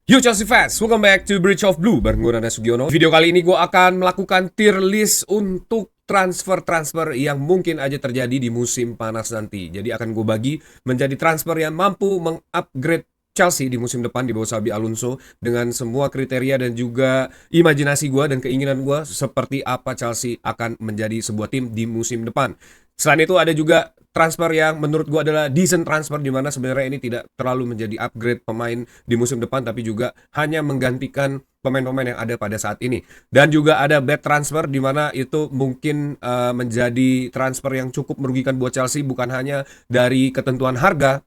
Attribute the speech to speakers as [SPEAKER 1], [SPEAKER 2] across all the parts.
[SPEAKER 1] Yo Chelsea fans, welcome back to Bridge of Blue bareng gue Nanda Sugiono. Video kali ini gue akan melakukan tier list untuk transfer-transfer yang mungkin aja terjadi di musim panas nanti. Jadi akan gue bagi menjadi transfer yang mampu mengupgrade Chelsea di musim depan di bawah Xabi Alonso dengan semua kriteria dan juga imajinasi gue dan keinginan gue seperti apa Chelsea akan menjadi sebuah tim di musim depan. Selain itu ada juga transfer yang menurut gue adalah decent transfer, di mana sebenarnya ini tidak terlalu menjadi upgrade pemain di musim depan tapi juga hanya menggantikan pemain-pemain yang ada pada saat ini. Dan juga ada bad transfer di mana itu mungkin menjadi transfer yang cukup merugikan buat Chelsea, bukan hanya dari ketentuan harga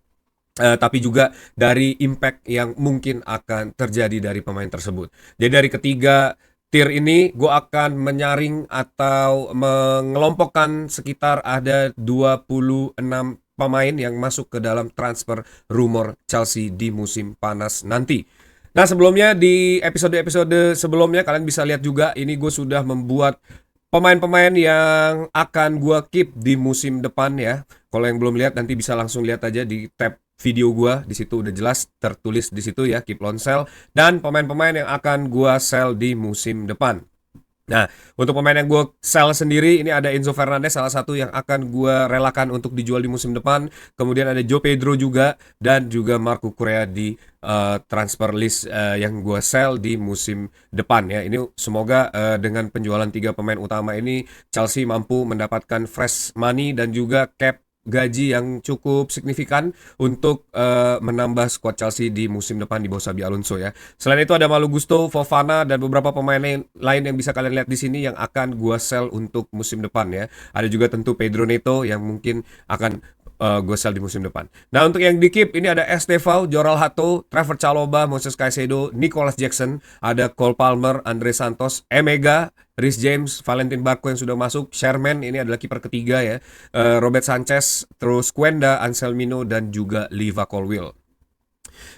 [SPEAKER 1] tapi juga dari impact yang mungkin akan terjadi dari pemain tersebut. Jadi dari ketiga tier ini gue akan menyaring atau mengelompokkan sekitar ada 26 pemain yang masuk ke dalam transfer rumor Chelsea di musim panas nanti. Nah sebelumnya di episode-episode sebelumnya kalian bisa lihat juga ini gue sudah membuat pemain-pemain yang akan gue keep di musim depan ya. Kalau yang belum lihat nanti bisa langsung lihat aja di tab video gua, di situ udah jelas tertulis di situ ya, keep on sell, dan pemain-pemain yang akan gua sell di musim depan. Nah, untuk pemain yang gue sell sendiri, ini ada Enzo Fernandez, salah satu yang akan gue relakan untuk dijual di musim depan. Kemudian ada Joe Pedro juga, dan juga Marco Correa di transfer list yang gue sell di musim depan ya. Ini semoga dengan penjualan 3 pemain utama ini, Chelsea mampu mendapatkan fresh money dan juga cap gaji yang cukup signifikan untuk menambah squad Chelsea di musim depan di bawah Xabi Alonso ya. Selain itu ada Malo Gusto, Fofana dan beberapa pemain lain yang bisa kalian lihat di sini yang akan gua sell untuk musim depan ya. Ada juga tentu Pedro Neto yang mungkin akan gue sell di musim depan. Nah untuk yang di keep ini ada Estevao, Joral Hato, Trevor Chalobah, Moses Caicedo, Nicholas Jackson, ada Cole Palmer, Andre Santos, Emega, Reece James, Valentin Barco yang sudah masuk, Sherman ini adalah kiper ketiga ya, Robert Sanchez, terus Quenda, Anselmino dan juga Liva Colwill.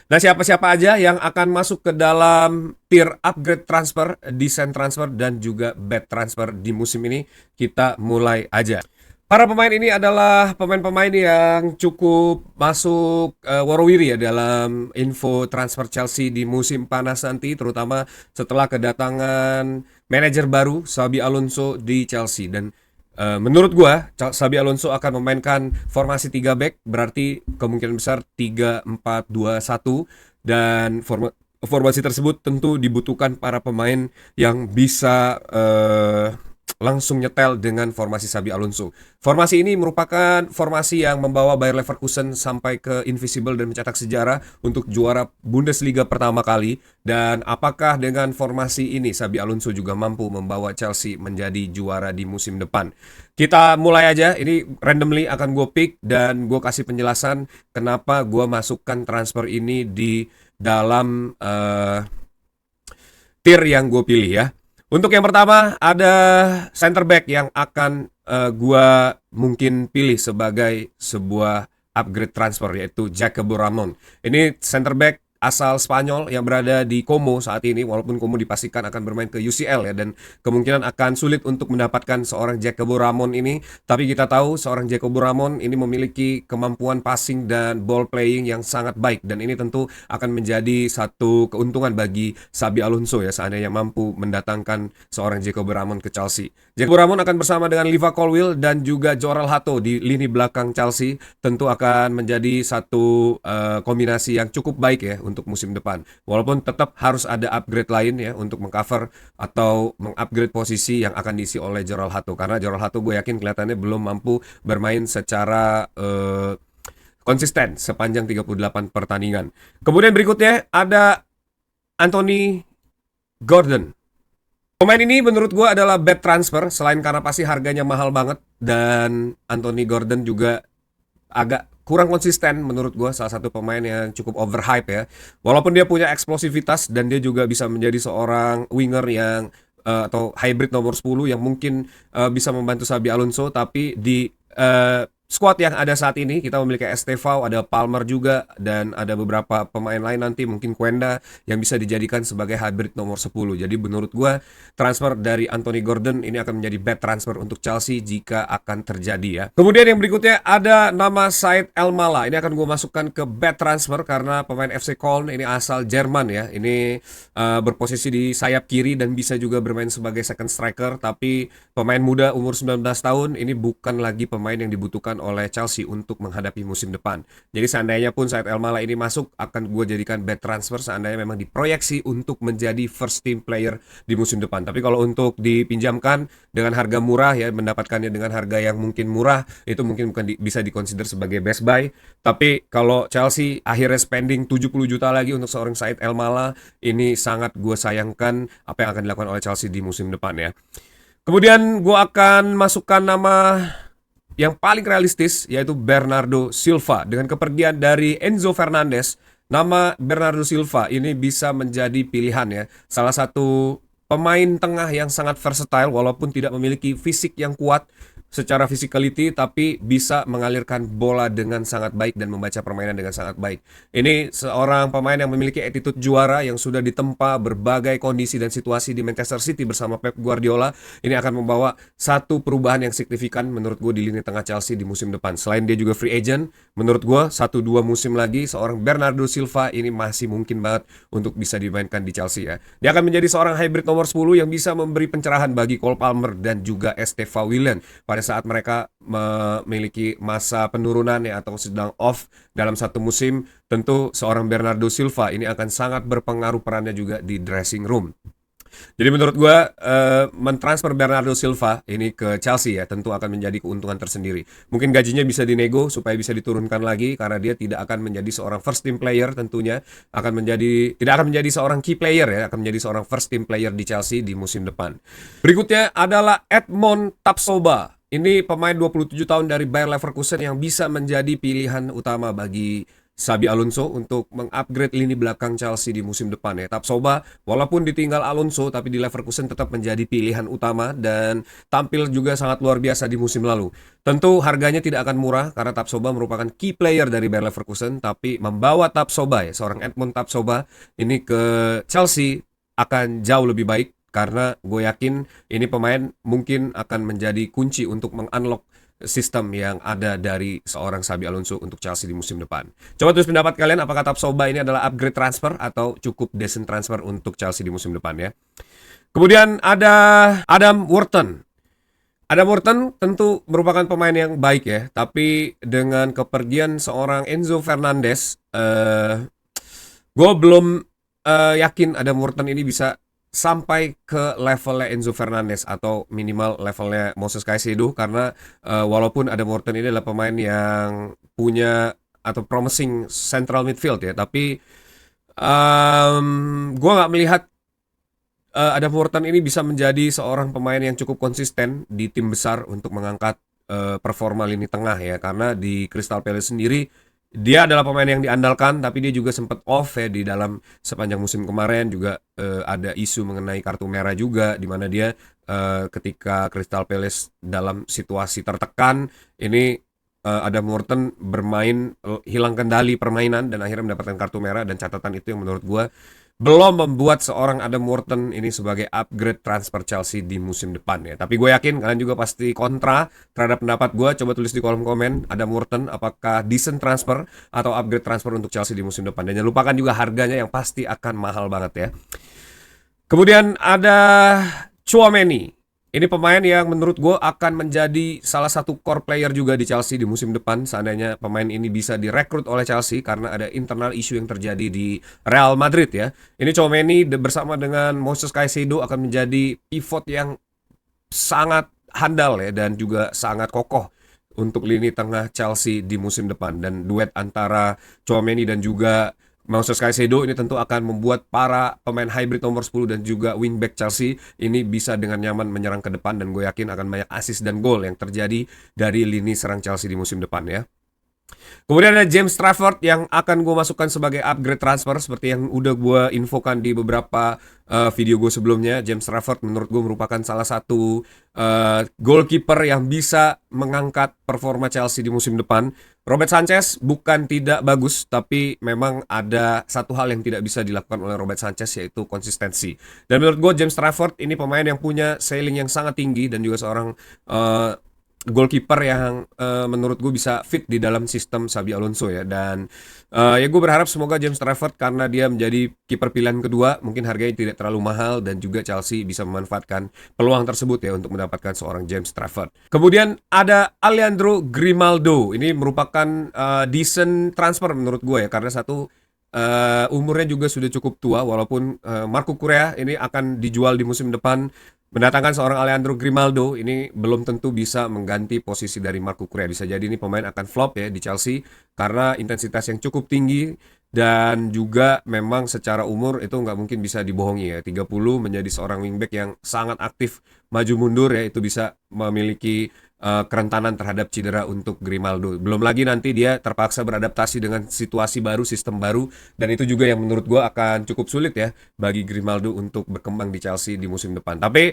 [SPEAKER 1] Nah siapa-siapa aja yang akan masuk ke dalam tier upgrade transfer, decent transfer dan juga bad transfer di musim ini, kita mulai aja. Para pemain ini adalah pemain-pemain yang cukup masuk warawiri ya dalam info transfer Chelsea di musim panas nanti, terutama setelah kedatangan manajer baru Xabi Alonso di Chelsea. Dan menurut gua Xabi Alonso akan memainkan formasi 3 back, berarti kemungkinan besar 3-4-2-1, dan formasi tersebut tentu dibutuhkan para pemain yang bisa langsung nyetel dengan formasi Xabi Alonso. Formasi ini merupakan formasi yang membawa Bayer Leverkusen sampai ke Invisible dan mencetak sejarah untuk juara Bundesliga pertama kali. Dan apakah dengan formasi ini Xabi Alonso juga mampu membawa Chelsea menjadi juara di musim depan? Kita mulai aja, ini randomly akan gue pick dan gue kasih penjelasan kenapa gue masukkan transfer ini di dalam tier yang gue pilih ya. Untuk yang pertama ada center back yang akan gua mungkin pilih sebagai sebuah upgrade transfer, yaitu Jacobo Ramon. Ini center back asal Spanyol yang berada di Como saat ini, walaupun Como dipastikan akan bermain ke UCL ya, dan kemungkinan akan sulit untuk mendapatkan seorang Jacobo Ramon ini. Tapi kita tahu seorang Jacobo Ramon ini memiliki kemampuan passing dan ball playing yang sangat baik, dan ini tentu akan menjadi satu keuntungan bagi Xabi Alonso ya seandainya mampu mendatangkan seorang Jacobo Ramon ke Chelsea. Jacobo Ramon akan bersama dengan Liva Colwill dan juga Joral Hato di lini belakang Chelsea, tentu akan menjadi satu kombinasi yang cukup baik ya untuk musim depan. Walaupun tetap harus ada upgrade lain ya untuk mengcover atau mengupgrade posisi yang akan diisi oleh Joral Hato, karena Joral Hato gue yakin kelihatannya belum mampu bermain secara konsisten sepanjang 38 pertandingan. Kemudian berikutnya ada Anthony Gordon. Pemain ini menurut gue adalah bad transfer, selain karena pasti harganya mahal banget, dan Anthony Gordon juga agak kurang konsisten menurut gue, salah satu pemain yang cukup overhype ya. Walaupun dia punya eksplosivitas dan dia juga bisa menjadi seorang winger yang atau hybrid nomor 10 yang mungkin bisa membantu Xabi Alonso, tapi di squad yang ada saat ini. Kita memiliki Estevao, ada Palmer juga, dan ada beberapa pemain lain nanti, mungkin Quenda, yang bisa dijadikan sebagai hybrid nomor 10. Jadi menurut gue, transfer dari Anthony Gordon ini akan menjadi bad transfer untuk Chelsea jika akan terjadi ya. Kemudian yang berikutnya ada nama Said Elmala. Ini akan gue masukkan ke bad transfer karena pemain FC Köln ini asal Jerman ya. Ini berposisi di sayap kiri dan bisa juga bermain sebagai second striker, tapi pemain muda umur 19 tahun ini bukan lagi pemain yang dibutuhkan oleh Chelsea untuk menghadapi musim depan. Jadi seandainya pun Said Elmala ini masuk, akan gue jadikan bad transfer seandainya memang diproyeksi untuk menjadi first team player di musim depan. Tapi kalau untuk dipinjamkan dengan harga murah ya, mendapatkannya dengan harga yang mungkin murah, itu mungkin bukan bisa dikonsider sebagai best buy. Tapi kalau Chelsea akhirnya spending 70 juta lagi untuk seorang Said Elmala, ini sangat gue sayangkan apa yang akan dilakukan oleh Chelsea di musim depan ya. Kemudian gue akan masukkan nama yang paling realistis, yaitu Bernardo Silva. Dengan kepergian dari Enzo Fernandez, nama Bernardo Silva ini bisa menjadi pilihan ya. Salah satu pemain tengah yang sangat versatile walaupun tidak memiliki fisik yang kuat secara physicality, tapi bisa mengalirkan bola dengan sangat baik dan membaca permainan dengan sangat baik. Ini seorang pemain yang memiliki attitude juara yang sudah ditempa berbagai kondisi dan situasi di Manchester City bersama Pep Guardiola. Ini akan membawa satu perubahan yang signifikan menurut gue di lini tengah Chelsea di musim depan. Selain dia juga free agent, menurut gue 1-2 musim lagi seorang Bernardo Silva ini masih mungkin banget untuk bisa dimainkan di Chelsea ya. Dia akan menjadi seorang hybrid nomor 10 yang bisa memberi pencerahan bagi Cole Palmer dan juga Estevao Willian pada saat mereka memiliki masa penurunan ya, atau sedang off dalam satu musim. Tentu seorang Bernardo Silva ini akan sangat berpengaruh perannya juga di dressing room. Jadi menurut gue mentransfer Bernardo Silva ini ke Chelsea ya tentu akan menjadi keuntungan tersendiri. Mungkin gajinya bisa dinego supaya bisa diturunkan lagi karena dia tidak akan menjadi seorang first team player, tentunya tidak akan menjadi seorang key player ya, akan menjadi seorang first team player di Chelsea di musim depan. Berikutnya adalah Edmond Tapsoba. Ini pemain 27 tahun dari Bayer Leverkusen yang bisa menjadi pilihan utama bagi Xabi Alonso untuk mengupgrade lini belakang Chelsea di musim depan ya. Tapsoba walaupun ditinggal Alonso tapi di Leverkusen tetap menjadi pilihan utama dan tampil juga sangat luar biasa di musim lalu. Tentu harganya tidak akan murah karena Tapsoba merupakan key player dari Bayer Leverkusen, tapi membawa Tapsoba ya, seorang Edmond Tapsoba ini ke Chelsea akan jauh lebih baik. Karena gue yakin ini pemain mungkin akan menjadi kunci untuk meng-unlock sistem yang ada dari seorang Xabi Alonso untuk Chelsea di musim depan. Coba tulis pendapat kalian, apakah Tapsoba ini adalah upgrade transfer atau cukup decent transfer untuk Chelsea di musim depan ya. Kemudian ada Adam Wharton. Adam Wharton tentu merupakan pemain yang baik ya, tapi dengan kepergian seorang Enzo Fernandez, gue belum yakin Adam Wharton ini bisa sampai ke levelnya Enzo Fernandez atau minimal levelnya Moses Caicedo, karena walaupun Adam Wharton ini adalah pemain yang punya atau promising central midfield ya, tapi gue nggak melihat Adam Wharton ini bisa menjadi seorang pemain yang cukup konsisten di tim besar untuk mengangkat performa lini tengah ya, karena di Crystal Palace sendiri dia adalah pemain yang diandalkan, tapi dia juga sempat off ya di dalam sepanjang musim kemarin. Juga ada isu mengenai kartu merah juga, di mana dia ketika Crystal Palace dalam situasi tertekan, ini Adam Wharton bermain hilang kendali permainan dan akhirnya mendapatkan kartu merah. Dan catatan itu yang menurut gue belum membuat seorang Adam Wharton ini sebagai upgrade transfer Chelsea di musim depan ya. Tapi gue yakin kalian juga pasti kontra terhadap pendapat gue. Coba tulis di kolom komen, Adam Wharton apakah decent transfer atau upgrade transfer untuk Chelsea di musim depan. Dan jangan lupakan juga harganya yang pasti akan mahal banget ya. Kemudian ada Tchouaméni. Ini pemain yang menurut gue akan menjadi salah satu core player juga di Chelsea di musim depan seandainya pemain ini bisa direkrut oleh Chelsea, karena ada internal issue yang terjadi di Real Madrid ya. Ini Tchouaméni bersama dengan Moses Caicedo akan menjadi pivot yang sangat handal ya, dan juga sangat kokoh untuk lini tengah Chelsea di musim depan. Dan duet antara Tchouaméni dan juga Moses Caicedo ini tentu akan membuat para pemain hybrid nomor 10 dan juga wingback Chelsea ini bisa dengan nyaman menyerang ke depan, dan gue yakin akan banyak assist dan gol yang terjadi dari lini serang Chelsea di musim depan ya. Kemudian ada James Trafford yang akan gue masukkan sebagai upgrade transfer seperti yang udah gue infokan di beberapa video gue sebelumnya. James Trafford menurut gue merupakan salah satu goalkeeper yang bisa mengangkat performa Chelsea di musim depan. Robert Sanchez bukan tidak bagus, tapi memang ada satu hal yang tidak bisa dilakukan oleh Robert Sanchez, yaitu konsistensi. Dan menurut gue James Trafford ini pemain yang punya ceiling yang sangat tinggi dan juga seorang goalkeeper yang menurut gue bisa fit di dalam sistem Xabi Alonso ya. Dan ya gue berharap semoga James Trafford, karena dia menjadi kiper pilihan kedua, mungkin harganya tidak terlalu mahal dan juga Chelsea bisa memanfaatkan peluang tersebut ya untuk mendapatkan seorang James Trafford. Kemudian ada Alejandro Grimaldo. Ini merupakan decent transfer menurut gue ya, karena satu, umurnya juga sudah cukup tua, walaupun Marco Correa ini akan dijual di musim depan. Mendatangkan seorang Alejandro Grimaldo ini belum tentu bisa mengganti posisi dari Marco Correa. Bisa jadi ini pemain akan flop ya di Chelsea karena intensitas yang cukup tinggi dan juga memang secara umur itu nggak mungkin bisa dibohongi ya. 30 menjadi seorang wingback yang sangat aktif maju mundur ya, itu bisa memiliki kerentanan terhadap cedera untuk Grimaldo. Belum lagi nanti dia terpaksa beradaptasi dengan situasi baru, sistem baru, dan itu juga yang menurut gue akan cukup sulit ya bagi Grimaldo untuk berkembang di Chelsea di musim depan. Tapi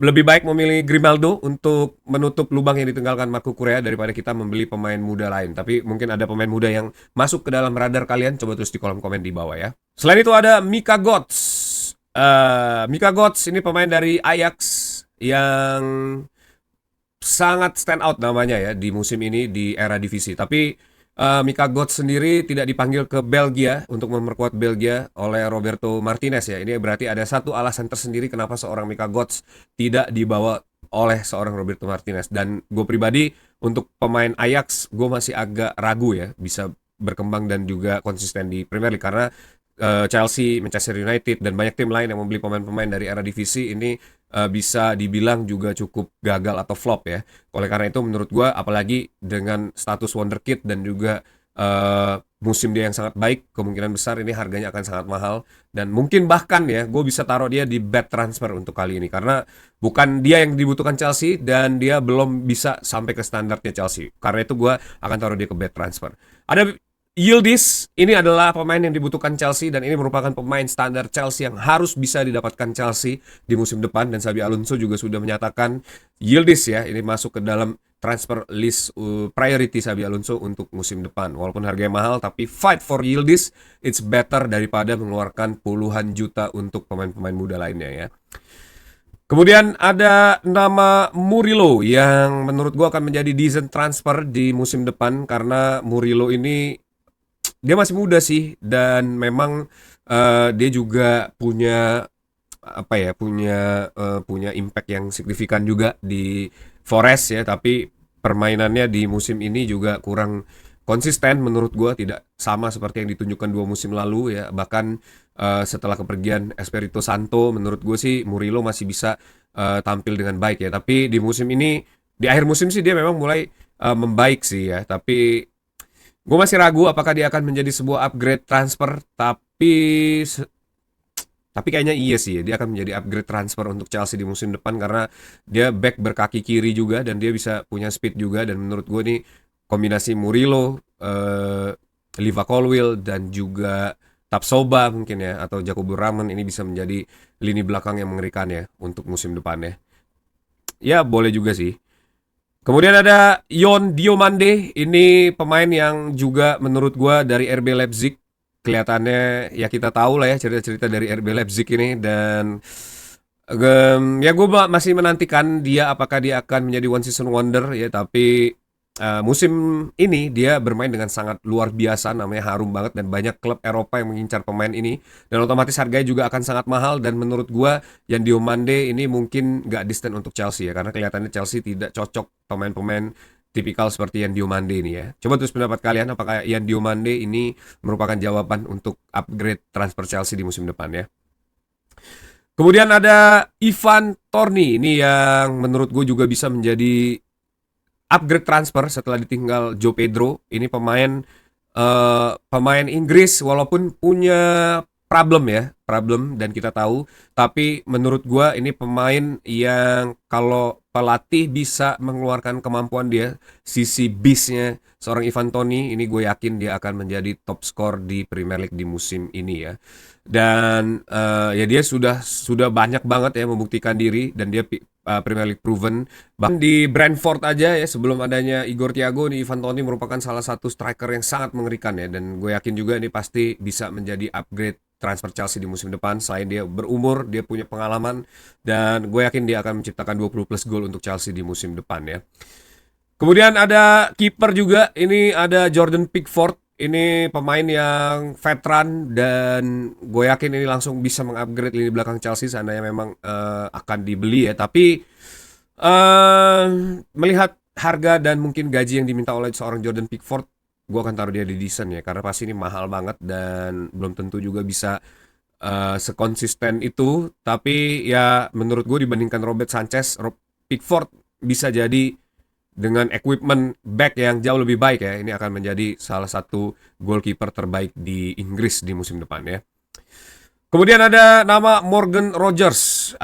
[SPEAKER 1] lebih baik memilih Grimaldo untuk menutup lubang yang ditinggalkan Marco Correa daripada kita membeli pemain muda lain. Tapi mungkin ada pemain muda yang masuk ke dalam radar kalian, coba tulis di kolom komen di bawah ya. Selain itu ada Mika Götze. Mika Götze ini pemain dari Ajax yang sangat stand out namanya ya di musim ini di era divisi. Tapi Mika Götze sendiri tidak dipanggil ke Belgia untuk memperkuat Belgia oleh Roberto Martinez ya. Ini berarti ada satu alasan tersendiri kenapa seorang Mika Götze tidak dibawa oleh seorang Roberto Martinez. Dan gue pribadi untuk pemain Ajax gue masih agak ragu ya bisa berkembang dan juga konsisten di Premier League, karena Chelsea, Manchester United, dan banyak tim lain yang membeli pemain-pemain dari era divisi ini bisa dibilang juga cukup gagal atau flop ya. Oleh karena itu menurut gue, apalagi dengan status wonderkid dan juga musim dia yang sangat baik, kemungkinan besar ini harganya akan sangat mahal. Dan mungkin bahkan ya, gue bisa taruh dia di bad transfer untuk kali ini, karena bukan dia yang dibutuhkan Chelsea dan dia belum bisa sampai ke standarnya Chelsea. Karena itu gue akan taruh dia ke bad transfer. Ada Yildiz, ini adalah pemain yang dibutuhkan Chelsea dan ini merupakan pemain standar Chelsea yang harus bisa didapatkan Chelsea di musim depan, dan Xabi Alonso juga sudah menyatakan Yildiz ya ini masuk ke dalam transfer list priority Xabi Alonso untuk musim depan. Walaupun harganya mahal, tapi fight for Yildiz, it's better daripada mengeluarkan puluhan juta untuk pemain-pemain muda lainnya ya. Kemudian ada nama Murillo yang menurut gua akan menjadi decent transfer di musim depan, karena Murillo ini dia masih muda sih, dan memang dia juga punya apa ya, punya impact yang signifikan juga di Forest ya, tapi permainannya di musim ini juga kurang konsisten menurut gue, tidak sama seperti yang ditunjukkan 2 musim lalu ya. Bahkan setelah kepergian Espirito Santo, menurut gue sih Murillo masih bisa tampil dengan baik ya, tapi di musim ini, di akhir musim sih dia memang mulai membaik sih ya. Tapi gue masih ragu apakah dia akan menjadi sebuah upgrade transfer, tapi kayaknya iya sih, dia akan menjadi upgrade transfer untuk Chelsea di musim depan, karena dia back berkaki kiri juga dan dia bisa punya speed juga. Dan menurut gue nih kombinasi Murillo, Liva Colwill, dan juga Tapsoba mungkin ya, atau Jacobo Ramen, ini bisa menjadi lini belakang yang mengerikan ya untuk musim depan ya. Ya boleh juga sih. Kemudian ada Yon Diomande, ini pemain yang juga menurut gua dari RB Leipzig. Kelihatannya ya kita tahu lah ya cerita-cerita dari RB Leipzig ini, dan ya gue masih menantikan dia apakah dia akan menjadi one season wonder ya. Tapi musim ini dia bermain dengan sangat luar biasa, namanya harum banget, dan banyak klub Eropa yang mengincar pemain ini, dan otomatis harganya juga akan sangat mahal. Dan menurut gua Yan Diomande ini mungkin nggak distant untuk Chelsea ya, karena kelihatannya Chelsea tidak cocok pemain-pemain tipikal seperti Yan Diomande ini ya. Coba tulis pendapat kalian, apakah Yan Diomande ini merupakan jawaban untuk upgrade transfer Chelsea di musim depan ya. Kemudian ada Ivan Toney, ini yang menurut gue juga bisa menjadi upgrade transfer setelah ditinggal Joe Pedro. Ini pemain Inggris, walaupun punya problem ya problem dan kita tahu. Tapi menurut gua ini pemain yang kalau pelatih bisa mengeluarkan kemampuan dia, sisi beast-nya seorang Ivan Toney, ini gue yakin dia akan menjadi top skor di Premier League di musim ini ya. Dan ya dia sudah banyak banget ya membuktikan diri dan dia Premier League proven. Bahkan di Brentford aja ya sebelum adanya Igor Thiago, nih Ivan Toney merupakan salah satu striker yang sangat mengerikan ya, dan gue yakin juga ini pasti bisa menjadi upgrade transfer Chelsea di musim depan. Selain dia berumur, dia punya pengalaman, dan gue yakin dia akan menciptakan 20 plus gol untuk Chelsea di musim depan ya. Kemudian ada kiper juga, ini ada Jordan Pickford. Ini pemain yang veteran dan gue yakin ini langsung bisa mengupgrade lini belakang Chelsea seandainya memang akan dibeli ya. Tapi melihat harga dan mungkin gaji yang diminta oleh seorang Jordan Pickford, gue akan taruh dia di decent ya, karena pasti ini mahal banget dan belum tentu juga bisa sekonsisten itu. Tapi ya menurut gue dibandingkan Robert Sanchez, Pickford bisa jadi dengan equipment back yang jauh lebih baik ya, ini akan menjadi salah satu goalkeeper terbaik di Inggris di musim depan ya. Kemudian ada nama Morgan Rogers.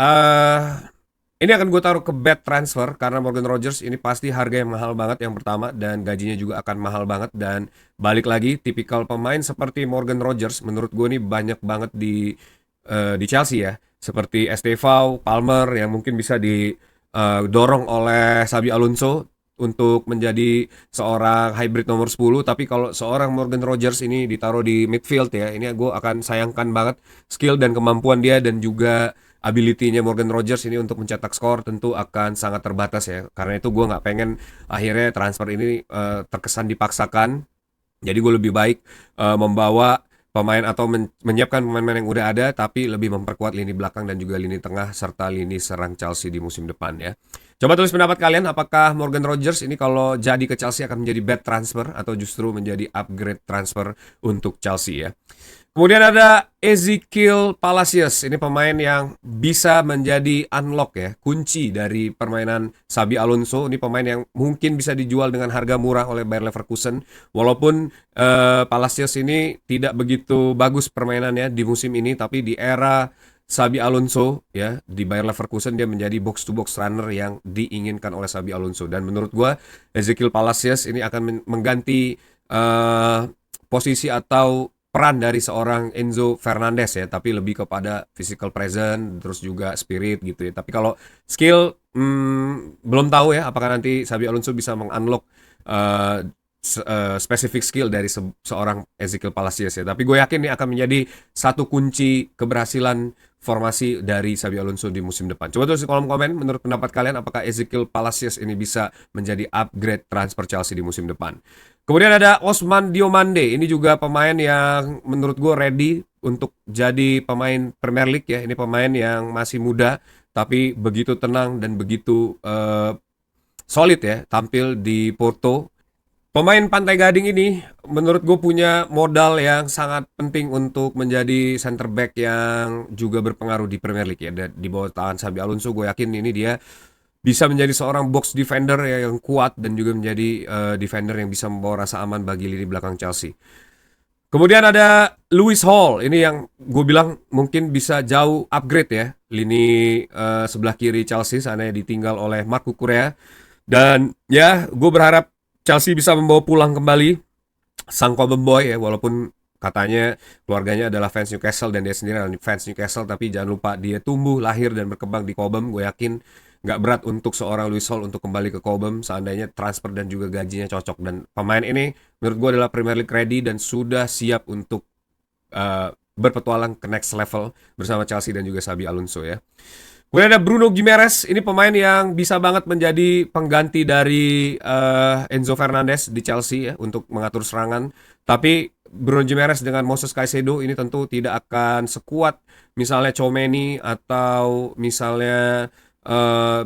[SPEAKER 1] Ini akan gue taruh ke bad transfer karena Morgan Rogers ini pasti harga yang mahal banget yang pertama, dan gajinya juga akan mahal banget. Dan balik lagi, tipikal pemain seperti Morgan Rogers menurut gue ini banyak banget di Chelsea ya, seperti Estevao, Palmer yang mungkin bisa didorong oleh Xabi Alonso untuk menjadi seorang hybrid nomor 10. Tapi kalau seorang Morgan Rogers ini ditaruh di midfield ya, ini gue akan sayangkan banget skill dan kemampuan dia, dan juga ability-nya Morgan Rogers ini untuk mencetak skor tentu akan sangat terbatas ya. Karena itu gue nggak pengen akhirnya transfer ini terkesan dipaksakan. Jadi gue lebih baik membawa pemain atau menyiapkan pemain-pemain yang udah ada, tapi lebih memperkuat lini belakang dan juga lini tengah serta lini serang Chelsea di musim depan ya. Coba tulis pendapat kalian, apakah Morgan Rogers ini kalau jadi ke Chelsea akan menjadi bad transfer atau justru menjadi upgrade transfer untuk Chelsea ya. Kemudian ada Ezequiel Palacios, ini pemain yang bisa menjadi unlock ya, kunci dari permainan Xabi Alonso. Ini pemain yang mungkin bisa dijual dengan harga murah oleh Bayer Leverkusen. Walaupun Palacios ini tidak begitu bagus permainannya di musim ini, tapi di era Xabi Alonso ya, di Bayer Leverkusen dia menjadi box to box runner yang diinginkan oleh Xabi Alonso. Dan menurut gua Ezequiel Palacios ini akan mengganti posisi atau peran dari seorang Enzo Fernandez ya, tapi lebih kepada physical presence terus juga spirit gitu ya. Tapi kalau skill belum tahu ya apakah nanti Xabi Alonso bisa mengunlock spesifik skill dari seorang Ezequiel Palacios ya. Tapi gue yakin ini akan menjadi satu kunci keberhasilan formasi dari Xabi Alonso di musim depan. Coba tulis di kolom komen menurut pendapat kalian, apakah Ezequiel Palacios ini bisa menjadi upgrade transfer Chelsea di musim depan. Kemudian ada Osman Diomande, ini juga pemain yang menurut gue ready untuk jadi pemain Premier League ya. Ini pemain yang masih muda tapi begitu tenang dan begitu solid ya tampil di Porto. Pemain Pantai Gading ini menurut gue punya modal yang sangat penting untuk menjadi center back yang juga berpengaruh di Premier League ya. Dan di bawah tangan Xabi Alonso gue yakin ini dia bisa menjadi seorang box defender ya, yang kuat dan juga menjadi defender yang bisa membawa rasa aman bagi lini belakang Chelsea. Kemudian ada Lewis Hall, ini yang gue bilang mungkin bisa jauh upgrade ya lini sebelah kiri Chelsea seandainya ditinggal oleh Marc Cucurella. Dan ya gue berharap Chelsea bisa membawa pulang kembali sang Cobham Boy ya, walaupun katanya keluarganya adalah fans Newcastle dan dia sendiri adalah fans Newcastle, tapi jangan lupa dia tumbuh, lahir dan berkembang di Cobham. Gue yakin nggak berat untuk seorang Lewis Hall untuk kembali ke Cobham seandainya transfer dan juga gajinya cocok. Dan pemain ini menurut gue adalah Premier League ready dan sudah siap untuk berpetualang ke next level bersama Chelsea dan juga Xabi Alonso ya. Kemudian ada Bruno Gimenez, ini pemain yang bisa banget menjadi pengganti dari Enzo Fernandez di Chelsea ya untuk mengatur serangan. Tapi Bruno Gimenez dengan Moses Caicedo ini tentu tidak akan sekuat misalnya Tchouaméni atau misalnya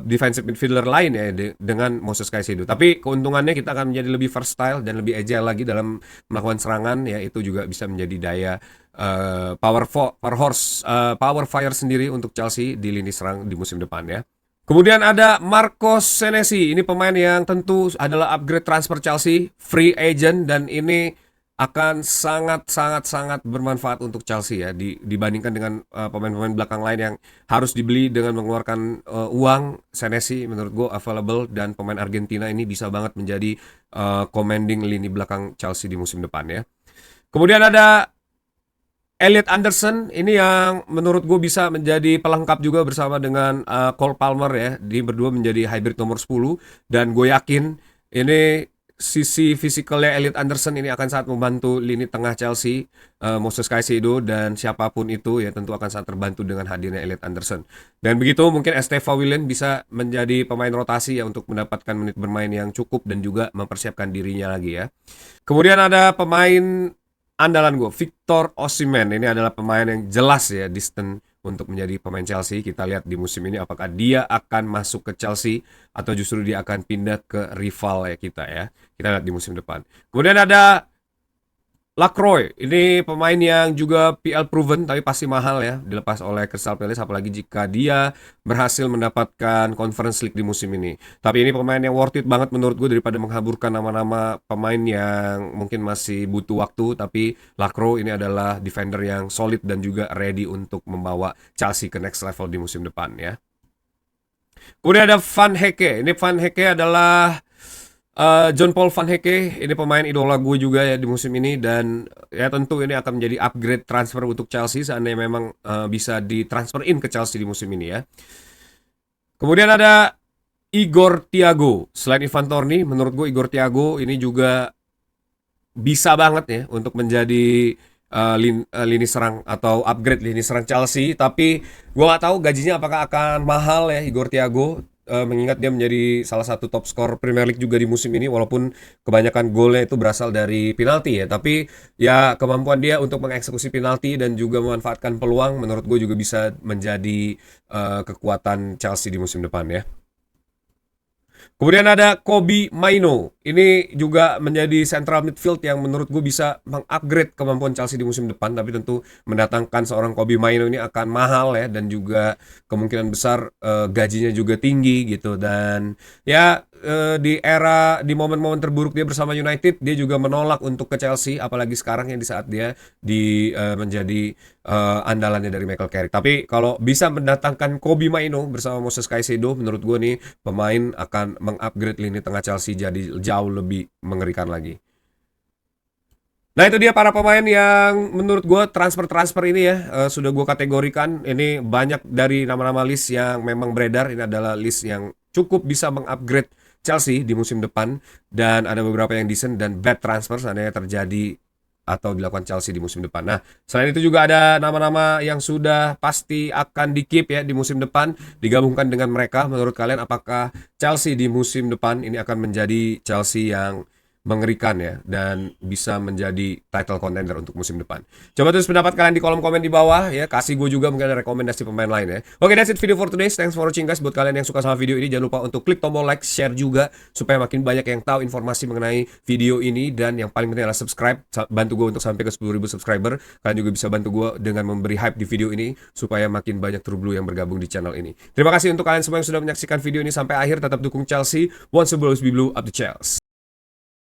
[SPEAKER 1] defensive midfielder lain ya dengan Moses Caicedo. Tapi keuntungannya kita akan menjadi lebih versatile dan lebih agile lagi dalam melakukan serangan ya, itu juga bisa menjadi daya power fire sendiri untuk Chelsea di lini serang di musim depan ya. Kemudian ada Marcos Senesi, ini pemain yang tentu adalah upgrade transfer Chelsea, free agent, dan ini akan sangat bermanfaat untuk Chelsea ya dibandingkan dengan pemain-pemain belakang lain yang harus dibeli dengan mengeluarkan uang. Senesi menurut gue available, dan pemain Argentina ini bisa banget menjadi commanding lini belakang Chelsea di musim depan ya. Kemudian ada Elliot Anderson, ini yang menurut gue bisa menjadi pelengkap juga bersama dengan Cole Palmer ya. Di berdua menjadi hybrid nomor 10, dan gue yakin ini sisi fisikalnya Elliot Anderson ini akan sangat membantu lini tengah Chelsea. Moses Caicedo dan siapapun itu ya tentu akan sangat terbantu dengan hadirnya Elliot Anderson. Dan begitu mungkin Esteva Willian bisa menjadi pemain rotasi ya untuk mendapatkan menit bermain yang cukup dan juga mempersiapkan dirinya lagi ya. Kemudian ada pemain andalan gue, Victor Osimhen. Ini adalah pemain yang jelas ya distant untuk menjadi pemain Chelsea. Kita lihat di musim ini apakah dia akan masuk ke Chelsea atau justru dia akan pindah ke rival ya kita ya. Kita lihat di musim depan. Kemudian ada Lacroix, ini pemain yang juga PL proven tapi pasti mahal ya dilepas oleh Crystal Palace, apalagi jika dia berhasil mendapatkan Conference League di musim ini. Tapi ini pemain yang worth it banget menurut gue daripada menghaburkan nama-nama pemain yang mungkin masih butuh waktu. Tapi Lacroix ini adalah defender yang solid dan juga ready untuk membawa Chelsea ke next level di musim depan ya. Kemudian ada Van Hecke. Ini Van Hecke adalah John Paul Van Hecke, ini pemain idola gue juga ya di musim ini, dan ya tentu ini akan menjadi upgrade transfer untuk Chelsea seandainya memang bisa ditransferin ke Chelsea di musim ini ya. Kemudian ada Igor Thiago. Selain Ivan Toney, menurut gue Igor Thiago ini juga bisa banget ya untuk menjadi lini serang atau upgrade lini serang Chelsea. Tapi gue nggak tahu gajinya apakah akan mahal ya Igor Thiago. Mengingat dia menjadi salah satu top skor Premier League juga di musim ini, walaupun kebanyakan golnya itu berasal dari penalti ya, tapi ya kemampuan dia untuk mengeksekusi penalti dan juga memanfaatkan peluang menurut gue juga bisa menjadi kekuatan Chelsea di musim depan ya. Kemudian ada Kobbie Mainoo. Ini juga menjadi central midfield yang menurut gue bisa mengupgrade kemampuan Chelsea di musim depan. Tapi tentu mendatangkan seorang Kobbie Mainoo ini akan mahal ya, dan juga kemungkinan besar gajinya juga tinggi gitu. Dan ya di momen-momen terburuk dia bersama United, dia juga menolak untuk ke Chelsea, apalagi sekarang yang di saat dia menjadi andalannya dari Michael Carrick. Tapi kalau bisa mendatangkan Kobbie Mainoo bersama Moses Caicedo, menurut gue nih pemain akan mengupgrade lini tengah Chelsea jadi jauh lebih mengerikan lagi. Nah itu dia para pemain yang menurut gue transfer ini ya sudah gue kategorikan. Ini banyak dari nama-nama list yang memang beredar. Ini adalah list yang cukup bisa mengupgrade Chelsea di musim depan, dan ada beberapa yang decent dan bad transfer seandainya terjadi atau dilakukan Chelsea di musim depan. Nah, selain itu juga ada nama-nama yang sudah pasti akan di-keep ya di musim depan, digabungkan dengan mereka. Menurut kalian apakah Chelsea di musim depan ini akan menjadi Chelsea yang mengerikan ya dan bisa menjadi title contender untuk musim depan? Coba tulis pendapat kalian di kolom komen di bawah ya. Kasih gue juga mungkin ada rekomendasi pemain lain ya. Oke, that's it video for today. Thanks for watching guys. Buat kalian yang suka sama video ini, jangan lupa untuk klik tombol like, share juga supaya makin banyak yang tahu informasi mengenai video ini. Dan yang paling penting adalah subscribe. Bantu gue untuk sampai ke 10.000 subscriber. Kalian juga bisa bantu gue dengan memberi hype di video ini supaya makin banyak True Blue yang bergabung di channel ini. Terima kasih untuk kalian semua yang sudah menyaksikan video ini sampai akhir. Tetap dukung Chelsea. Once and always be blue, up the Chelsea.